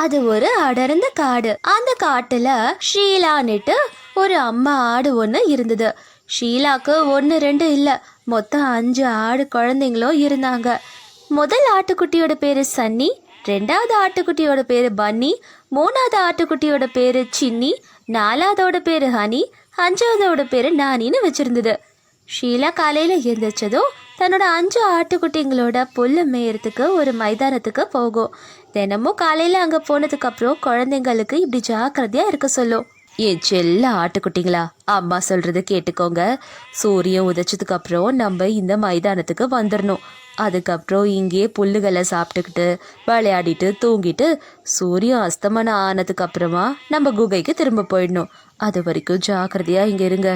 அது ஒரு அடர்ந்த காடு. அந்த காட்டுல ஷீலான்னுட்டு ஒரு அம்மா ஆடு ஒன்று இருந்தது. ஷீலாக்கு 1 2 இல்ல, மொத்தம் 5 ஆடு குழந்தைங்களும் இருந்தாங்க. முதல் ஆட்டுக்குட்டியோட பேரு சன்னி, 2வது ஆட்டுக்குட்டியோட பேரு பன்னி, 3வது ஆட்டுக்குட்டியோட பேரு சின்னி, 4வதோட பேரு ஹனி, 5வதோட பேரு நானின்னு வச்சிருந்தது. ஷீலா காலையில எழுந்திரிச்சதும் தன்னோட 5 ஆட்டுக்குட்டிங்களோட புல்லு மேயறதுக்கு ஒரு மைதானத்துக்கு போகும். தினமும் காலையில அங்க போனதுக்கு அப்புறம் குழந்தைங்களுக்கு இப்படி ஜாக்கிரதையா இருக்க சொல்லும். என் செல்ல ஆட்டுக்குட்டிங்களா, அம்மா சொல்றது கேட்டுக்கோங்க. சூரியன் உதைச்சதுக்கு அப்புறம் நம்ம இந்த மைதானத்துக்கு வந்துடணும். அதுக்கப்புறம் இங்கே புல்லுகளை சாப்பிட்டுக்கிட்டு விளையாடிட்டு தூங்கிட்டு சூரியன் அஸ்தமனம் ஆனதுக்கு அப்புறமா நம்ம குகைக்கு திரும்ப போயிடணும். அது வரைக்கும் ஜாக்கிரதையா இங்க இருங்க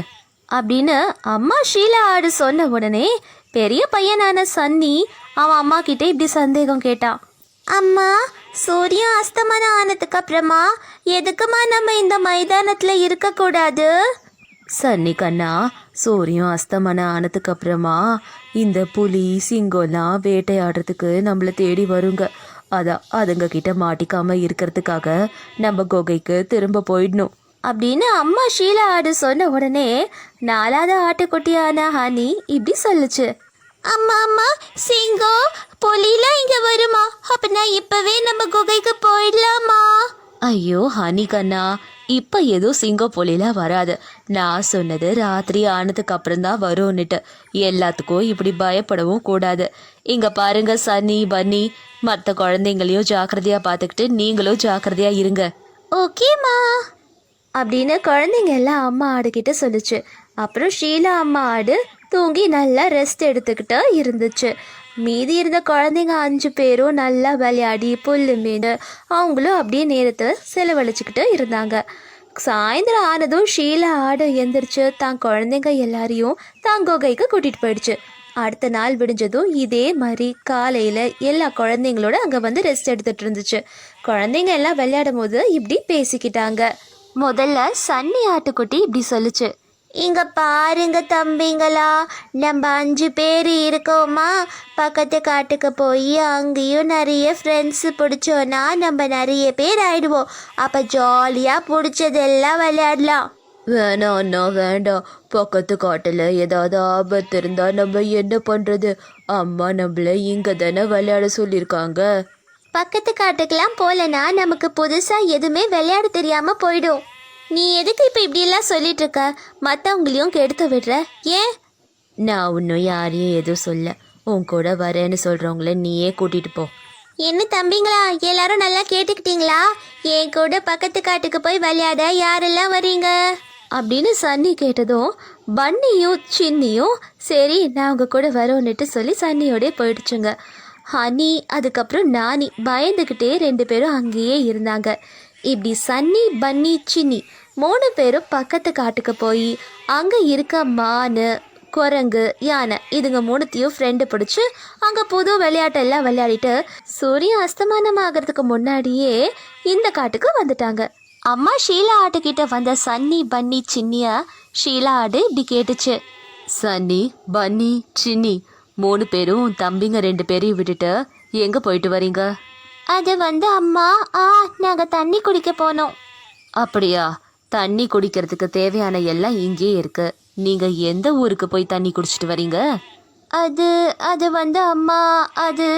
அப்படின்னு அம்மா ஷீலா ஆடு சொன்ன உடனே பெரிய பையனான சன்னி அவன் அம்மா கிட்ட இப்படி சந்தேகம் கேட்டான். அம்மா, சூரியன் அஸ்தமனம் ஆனதுக்கு அப்புறமா எதுக்குமா நம்ம இந்த மைதானத்துல இருக்க கூடாது? சன்னி கண்ணா, சூரியன் அஸ்தமனம் ஆனதுக்கு அப்புறமா இந்த புலி சிங்கம்லாம் வேட்டையாடுறதுக்கு நம்மளை தேடி வருங்க. அதான் அதுங்க கிட்ட மாட்டிக்காம இருக்கிறதுக்காக நம்ம குகைக்கு திரும்ப போயிடணும் அப்படின்னு அம்மா ஷீலா ஆடு சொன்ன உடனே 4வது ஆட்டுக்குட்டியான ஹனி இப்படி சொல்லுச்சு. அம்மா அம்மா, சிங்கம் புலிலாம் இங்க வருமா? அப்படின்னா இப்பவே நம்ம குகைக்கு போயிடலாமா? ஐயோ ஹனி கண்ணா, இப்ப ஏதோ சிங்கம் புலிலாம் வராது. நான் சொன்னது ராத்திரி ஆனதுக்கு அப்புறம் தான் வரும்னுட்டு. எல்லாத்துக்கும் இப்படி பயப்படவும் கூடாது. இங்க பாருங்க சன்னி பன்னி, மற்ற குழந்தைங்களையும் ஜாக்கிரதையா பார்த்துக்கிட்டு நீங்களும் ஜாக்கிரதையா இருங்க. ஓகேம்மா அப்படின்னு குழந்தைங்க எல்லாம் அம்மா ஆடு கிட்ட சொல்லுச்சு. அப்புறம் ஷீலா அம்மா ஆடு தூங்கி நல்லா ரெஸ்ட் எடுத்துக்கிட்டு இருந்துச்சு. மீதி இருந்த குழந்தைங்க 5 பேரும் நல்லா விளையாடி புல்லு மீன் அவங்களும் அப்படியே நேரத்தை செலவழிச்சுக்கிட்டு இருந்தாங்க. சாயந்தரம் ஆனதும் ஷீலா ஆடு எந்திரிச்சு தான் குழந்தைங்க எல்லாரையும் தான் குகைக்கு கூட்டிட்டு போயிடுச்சு. அடுத்த நாள் விடிஞ்சதும் இதே மாதிரி காலையில எல்லா குழந்தைங்களோட அங்க வந்து ரெஸ்ட் எடுத்துட்டு இருந்துச்சு. குழந்தைங்க எல்லாம் விளையாடும் போது இப்படி பேசிக்கிட்டாங்க. முதல்ல சன்னி ஆட்டுக்குட்டி இப்படி சொல்லுச்சு. இங்க பாருங்க தம்பிங்களா, நம்ம 5 பேர் இருக்கோமா, பக்கத்து காட்டுக்கு போய் அங்கேயும் நிறைய ஃப்ரெண்ட்ஸ் பிடிச்சோன்னா நம்ம நிறைய பேர் ஆயிடுவோம். அப்ப ஜாலியா பிடிச்சதெல்லாம் விளையாடலாம். வேணாம் அண்ணா வேண்டாம், பக்கத்து காட்டுல ஏதாவது ஆபத்து இருந்தா நம்ம என்ன பண்றது? அம்மா நம்மள இங்க தானே விளையாட சொல்லியிருக்காங்க. பக்கத்து காட்டுக்கெல்லாம் போலனா நமக்கு புதுசா எதுவுமே விளையாட தெரியாம போயிடும். நீ எதுக்கு இப்ப இப்படி எல்லாம் சொல்லிட்டு இருக்க? மத்தவங்களையும் கெடுத்து விடுற ஏன்? நான் இன்னும் யாரையும் எதுவும் சொல்ல. உன் கூட வரேன்னு சொல்றவங்கள நீயே கூட்டிட்டு போ. என்ன தம்பிங்களா, எல்லாரும் நல்லா கேட்டுக்கிட்டீங்களா? என் கூட பக்கத்து காட்டுக்கு போய் விளையாட யாரெல்லாம் வரீங்க அப்படின்னு சன்னி கேட்டதும் பன்னியும் சின்னியும் சரி நான் உங்க கூட வரோன்னுட்டு சொல்லி சன்னியோடய போயிடுச்சுங்க. ஹனி அதுக்கப்புறம் நானி பயந்துக்கிட்டே 2 பேரும் அங்கேயே இருந்தாங்க. இப்படி சன்னி பன்னி சின்னி 3 பேரும் பக்கத்து காட்டுக்கு போய் அங்கே இருக்க மானு குரங்கு யானை இதுங்க 3த்தையும் ஃப்ரெண்டு பிடிச்சி அங்கே புது விளையாட்டெல்லாம் விளையாடிட்டு சூரியன் அஸ்தமானம் ஆகிறதுக்கு முன்னாடியே இந்த காட்டுக்கு வந்துட்டாங்க. அம்மா ஷீலா ஆட்டுக்கிட்ட வந்த சன்னி பன்னி சின்னிய ஷீலா ஆடு இப்படி கேட்டுச்சு. சன்னி பன்னி சின்னி 3 பேரும் தம்பிங்க 2 பேரையும் விட்டுட்டு எங்க போயிட்டு வரீங்க? அது வந்து அம்மா நாங்க தண்ணி குடிக்க போனோம். அப்படியா? தண்ணி குடிக்கிறதுக்கு தேவையான எல்லாம் இங்கேயே இருக்கு. நீங்க எந்த ஊருக்கு போய் தண்ணி குடிச்சிட்டு வரீங்க? அது வந்து அம்மா அது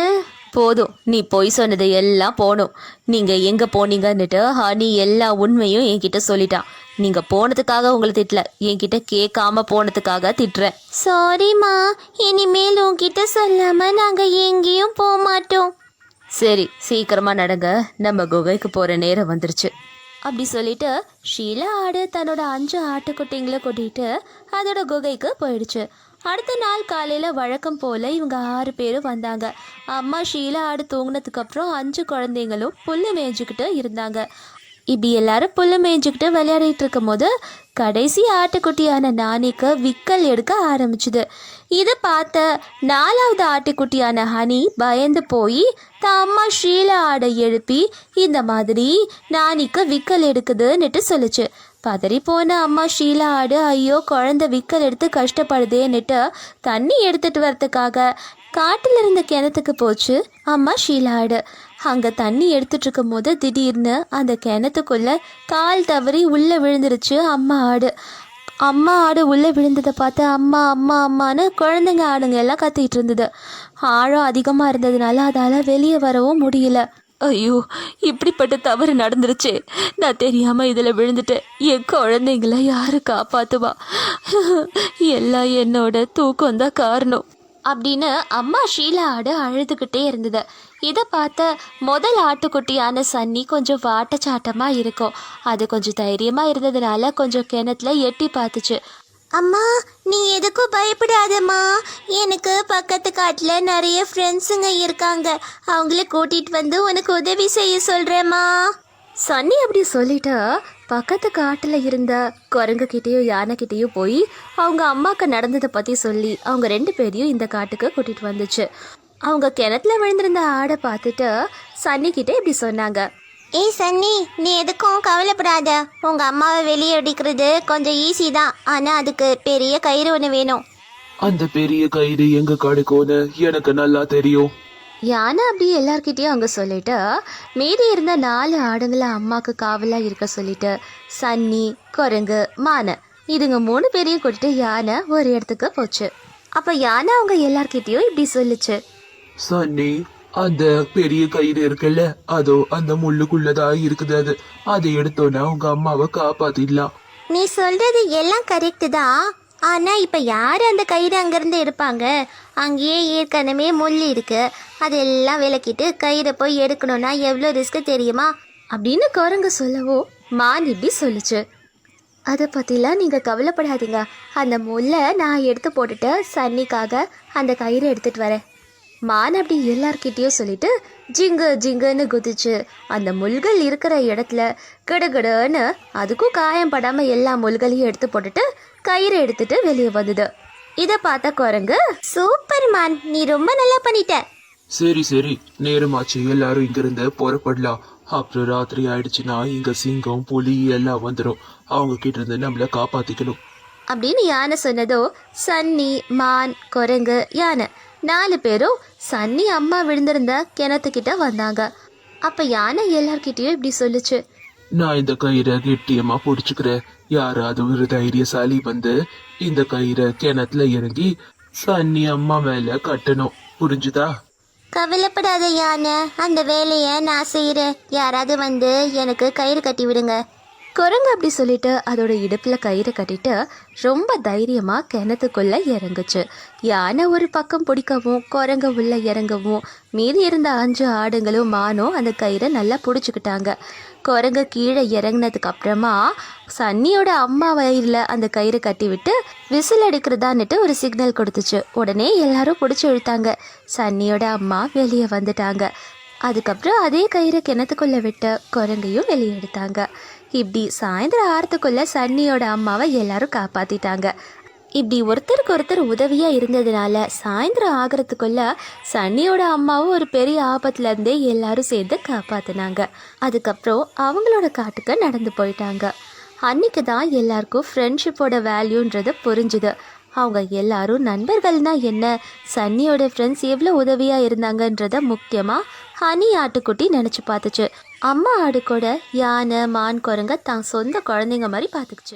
போதும், நீ போய் சொன்னது எல்லாம் போனோம். நீங்க எங்க போனீங்கன்னுட்டு ஹனி எல்லா உண்மையும் என்கிட்ட சொல்லிட்டான். நீங்க போனதுக்காக உங்களை திட்டல, என்கிட்ட கேட்காம போனதுக்காக திட்டுறேன். சாரிம்மா, இனிமேல் உன்கிட்ட சொல்லாம நாங்க எங்கேயும் போக மாட்டோம். சரி சீக்கிரமா நடங்க, நம்ம குகைக்கு போற நேரம் வந்துருச்சு அப்படி சொல்லிட்டு ஷீலா ஆடு தன்னோட 5 ஆட்டுக்குட்டிங்களை கூட்டிட்டு அதோட குகைக்கு போயிடுச்சு. அடுத்த நாள் காலையில வழக்கம் போல இவங்க 6 பேரும் வந்தாங்க. அம்மா ஷீலா ஆடு தூங்கினதுக்கு அப்புறம் 5 குழந்தைங்களும் புல்லு மேய்ஞ்சுக்கிட்டு இருந்தாங்க. இப்படி எல்லாரும் புல்லு மேய்ஞ்சுக்கிட்டு விளையாடிட்டு இருக்கும் போது கடைசி ஆட்டுக்குட்டியான நானிக்கு விக்கல் எடுக்க ஆரம்பிச்சுது. இதை பார்த்த 4வது ஆட்டுக்குட்டியான ஹனி பயந்து போய் தான் அம்மா ஷீலா ஆடை எழுப்பி இந்த மாதிரி நானிக்கு விக்கல் எடுக்குதுன்னுட்டு சொல்லுச்சு. பதறி போன அம்மா ஷீலா ஆடு ஐயோ குழந்தை விக்கல் எடுத்து கஷ்டப்படுதேன்னுட்டு தண்ணி எடுத்துட்டு வரதுக்காக காட்டில் இருந்த கிணத்துக்கு போச்சு அம்மா ஷீலா ஆடு. அங்கே தண்ணி எடுத்துட்டு இருக்கும் போது திடீர்னு அந்த கிணத்துக்குள்ள கால் தவறி உள்ளே விழுந்துருச்சு அம்மா ஆடு உள்ளே விழுந்ததை பார்த்து அம்மா அம்மா அம்மான்னு குழந்தைங்க ஆடுங்க எல்லாம் கத்திட்டு இருந்தது. ஆழம் அதிகமாக இருந்ததுனால அதால் வெளியே வரவும் முடியல. ஐயோ, இப்படிப்பட்ட தவறு நடந்துருச்சு. நான் தெரியாமல் இதில் விழுந்துட்டேன். என் குழந்தைங்கள யாரு காப்பாற்றுவா? எல்லாம் என்னோட தூக்கம்தான் காரணம் அப்படின்னு அம்மா ஷீலா ஆடு அழுதுகிட்டே இருந்தது. இதை பார்த்த முதல் ஆட்டுக்குட்டியான சன்னி கொஞ்சம் வாட்டச்சாட்டமாக இருக்கும். அது கொஞ்சம் தைரியமாக இருந்ததுனால கொஞ்சம் கிணத்துல எட்டி பார்த்துச்சு. அம்மா, நீ எதுக்கும் பயப்படாதம்மா. எனக்கு பக்கத்து காட்டில் நிறைய ஃப்ரெண்ட்ஸுங்க இருக்காங்க. அவங்கள கூட்டிகிட்டு வந்து உனக்கு உதவி செய்ய சொல்கிறேம்மா. சன்னி அப்படி சொல்லிட்டு பக்கத்து காட்டில் இருந்த குரங்குகிட்டேயும் யானைக்கிட்டேயும் போய் அவங்க அம்மாவுக்கு நடந்ததை பற்றி சொல்லி அவங்க 2 பேரையும் இந்த காட்டுக்கு கூட்டிகிட்டு வந்துச்சு. அவங்க கிணத்துல விழுந்திருந்த ஆடை பார்த்துட்டு சன்னிக்கிட்ட இப்படி சொன்னாங்க. ஏய் சன்னி, நீ எதுக்கும் கவலைப்படாத. உங்கள் அம்மாவை வெளியே அடிக்கிறது கொஞ்சம் ஈஸி தான். ஆனால் அதுக்கு பெரிய கயிறு ஒன்று வேணும். அந்த பெரிய கயிறு எங்க கிடைக்கும்னு எனக்கு நல்லா தெரியும். யானை அப்படி எல்லார்கிட்டயும் அங்கே சொல்லிட்டு மீதி இருந்த 4 ஆடுங்களை அம்மாவுக்கு காவலாக இருக்க சொல்லிட்டு சன்னி, குரங்கு, மானை இதுங்க 3 பேரையும் கூட்டிட்டு யானை ஒரு இடத்துக்கு போச்சு. அப்போ யானை அவங்க எல்லார்கிட்டயும் இப்படி சொல்லுச்சு. சன்னி, அந்த பெரிய கயிறு இருக்குல்ல, அதோ அந்த முள்ளுக்குள்ளதான் இருக்குது. அதை எடுத்தோன்னா உங்க அம்மாவை காப்பாத்திடலாம். நீ சொல்கிறது எல்லாம் கரெக்டு தான். ஆனால் இப்போ யார் அந்த கயிறு அங்கேருந்து எடுப்பாங்க? அங்கேயே ஏற்கனவே முள் இருக்கு. அதெல்லாம் விளக்கிட்டு கயிறை போய் எடுக்கணும்னா எவ்வளோ ரிஸ்க் தெரியுமா? அப்படின்னு குரங்கு சொல்லவோ மான் இப்படி சொல்லுச்சு. அதை பற்றிலாம் நீங்கள் கவலைப்படாதீங்க. அந்த முல்லை நான் எடுத்து போட்டுட்டு சன்னிக்காக அந்த கயிறை எடுத்துகிட்டு வரேன். மான் அப்படி எல்லார்கிட்டேயும் சொல்லிட்டு ஜிங்கு ஜிங்குன்னு குதிச்சு அந்த முள்கள் இருக்கிற இடத்துல கிடகிடன்னு அதுக்கும் காயம் படாமல் எல்லா முள்களையும் எடுத்து போட்டுட்டு கயிறை எடுத்துட்டு வெளியே வந்தது. இதை பார்த்த குரங்கு, சூப்பர் மான், நீ ரொம்ப நல்லா பண்ணிட்ட. சரி சரி, நேரமாச்சு, எல்லாரும் இங்க இருந்து புறப்படலாம். அப்புறம் ராத்திரி ஆயிடுச்சுன்னா இங்க சிங்கம், புலி எல்லாம் வந்துடும். அவங்க கிட்ட இருந்து நம்மள காப்பாத்திக்கணும் அப்படின்னு யானை சொன்னதோ சன்னி, மான், குரங்கு, யானை 4 பேரும் சன்னி அம்மா விழுந்திருந்த கிணத்துக்கிட்ட வந்தாங்க. அப்ப யானை எல்லார்கிட்டயும் இப்படி சொல்லுச்சு. நான் இந்த கயிறை கெட்டியமா பிடிச்சுக்கிறேன். யாராவது ஒரு தைரியசாலி வந்து இந்த கயிறை கிணத்துல இறங்கி சன்னி அம்மா மேல கட்டணும். புரிஞ்சுதா? கவலைப்படாத யானை, அந்த வேலையை நான் செய்கிறேன். யாராவது வந்து எனக்கு கயிறு கட்டி விடுங்க. குரங்கு அப்படி சொல்லிட்டு அதோட இடுப்புல கயிறை கட்டிட்டு ரொம்ப தைரியமா கிணத்துக்குள்ள இறங்குச்சு. யானை ஒரு பக்கம் பிடிக்கவும் குரங்கு உள்ள இறங்கவும் மீதி இருந்த 5 ஆடுங்களும் மானும் அந்த கயிறை நல்லா பிடிச்சிக்கிட்டாங்க. குரங்கு கீழே இறங்கினதுக்கு அப்புறமா சன்னியோட அம்மா வயிறில் அந்த கயிறை கட்டி விட்டு விசில் அடிக்கிறதான்னுட்டு ஒரு சிக்னல் கொடுத்துச்சு. உடனே எல்லாரும் பிடிச்சி இழுத்தாங்க. சன்னியோட அம்மா வெளியே வந்துட்டாங்க. அதுக்கப்புறம் அதே கயிறை கிணத்துக்குள்ள விட்டு குரங்கையும் வெளியே எடுத்தாங்க. இப்படி சாயந்தரம் ஆறதுக்குள்ள சன்னியோட அம்மாவை எல்லாரும் காப்பாத்திட்டாங்க. இப்படி ஒருத்தருக்கு ஒருத்தர் உதவியா இருந்ததுனால சாயந்தரம் ஆகிறதுக்குள்ள சன்னியோட அம்மாவும் ஒரு பெரிய ஆபத்துல இருந்தே எல்லாரும் சேர்ந்து காப்பாத்தினாங்க. அதுக்கப்புறம் அவங்களோட காட்டுக்கு நடந்து போயிட்டாங்க. அன்னைக்கு தான் எல்லாருக்கும் ஃப்ரெண்ட்ஷிப்போட வேல்யூன்றது புரிஞ்சுது. அவங்க எல்லாரும் நண்பர்கள்னா என்ன, சன்னியோட ஃப்ரெண்ட்ஸ் எவ்வளோ உதவியாக இருந்தாங்கன்றத முக்கியமாக ஹனி ஆட்டுக்குட்டி நினச்சி பார்த்துச்சு. அம்மா ஆடு கூட யானை, மான், குரங்க தான் சொந்த குழந்தைங்க மாதிரி பார்த்துக்குச்சு.